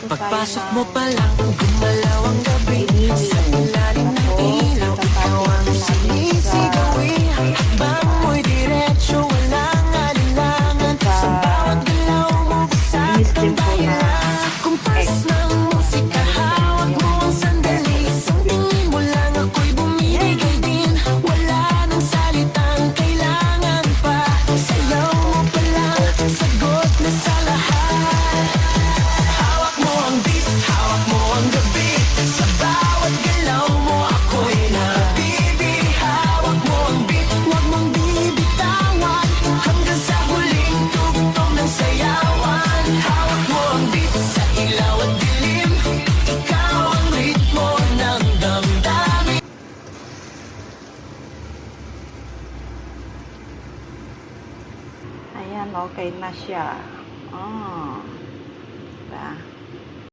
Pagpasok mo pa lang, gumalaw ang gabi. Sa ilalim ng ilaw, ikaw ang sinisigawin. Hakbang mo'y diretso, walang alinlangan. Sa bawat galaw mo, saktang dahilan. Kumpas ng musika, hawak mo ang sandali. Isang tingin mo lang, ako'y bumibigay din. Wala nang salitang kailangan pa. Sayaw mo pa lang, sagot na sa lahat. Hawak mo ang beat, hawak mo ang gabi. Sa bawat galaw mo, ako'y nabibi. Hawak mo ang beat, huwag mong bibitawan. Hanggang sa huling tugtog ng sayawan. Hawak mo ang beat, sa ilaw at dilim. Ikaw ang ritmo ng damdamin. Ayan, okay na siya. Diba?